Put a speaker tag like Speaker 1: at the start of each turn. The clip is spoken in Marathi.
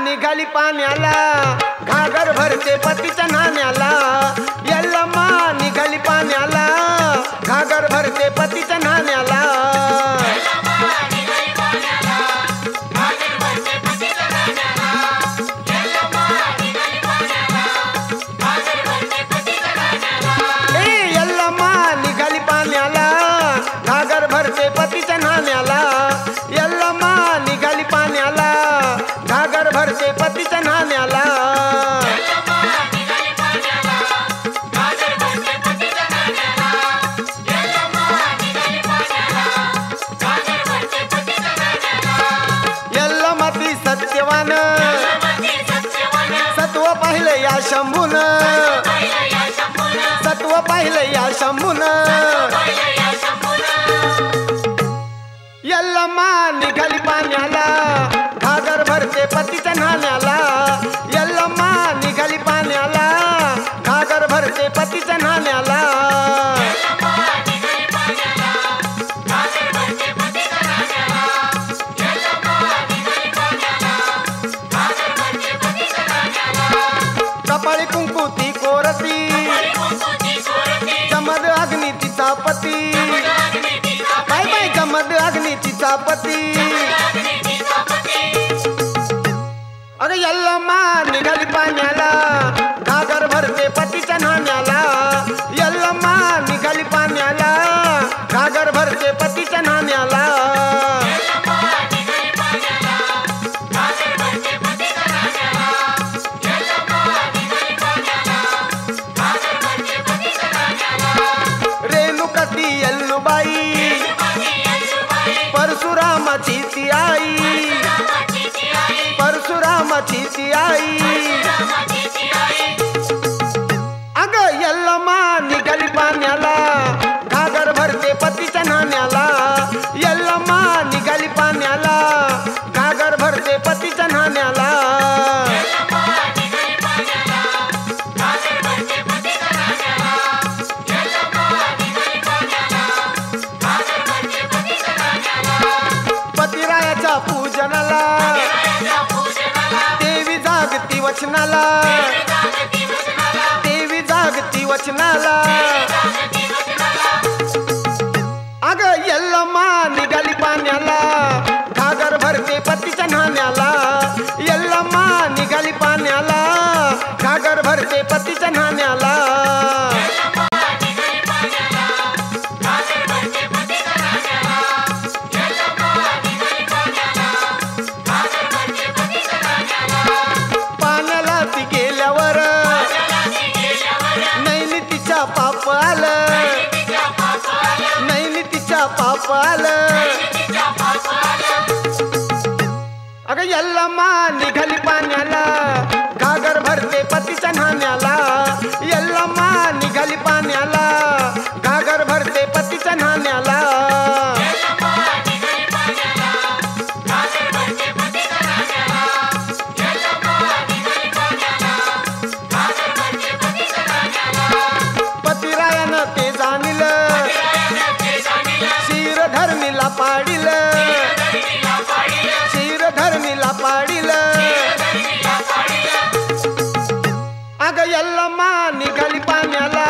Speaker 1: निघाली पाण्याला घागर भरते पतीच्या नाण्याला यल्लम्मा निघाली पाण्याला घागर भरते पतीच्या नाण्याला भरते पतीच्या नाण्याला यल्लम्मा निघाली पाण्याला घागर भरते पतीच्या नाण्याला यल्लम्माती सत्यवान सत्व पाहिलं या शंभून सत्व पाहिलं या शंभून यल्लम्मा निघाली पाण्याला घागर भरते पतीच्या नाण्याला यल्लम्मा निघाली पाण्याला घागर भरते पतीच्या नाण्याला कपाळी कुंकू ती कोरती चमद अग्नी तिचा पती बाय बाय चमद अग्नी तिचा पती अरे यल्लम्मा निघाली पाण्याला घागर भरते पतीच्या नाण्याला यल्लम्मा निघाली पाण्याला घागर भरते पतीच्या नाण्याला रेणुकती यल्लुबाई परशुरामाची ती आई परशुरामाची ती आई अग यल्लम्मा निघाली पाण्याला घागर भरते पतीच्या नाण्याला यल्लम्मा निघाली पाण्याला घागर भरते पतीच्या नाण्याला पतिरायाच्या पूजनाला देवी जागती वचनाला देवी जागती वचनाला अग यल्लम्मा निघाली पाण्याला घागर भरते पतीच्या नाण्याला यल्लम्मा निघाली पाण्याला घागर भरते पतीच्या नाण्याला पाण्याला ती गेल्यावर नैनितीच्या पाप आलं नैनितीच्या पाप आलं अगं यल्लम्मा निघाली पाण्याला घागर भरते पतीच्या नाण्याला यल्लम्मा निघाली पाण्याला घागर भरते पतीच्या नाण्याला पतिरायानं ते जाणिलं शिरधर्मीला पाडिलं शिरधर्मीला पाडिलं अग यल्लम्मा निघाली पाण्याला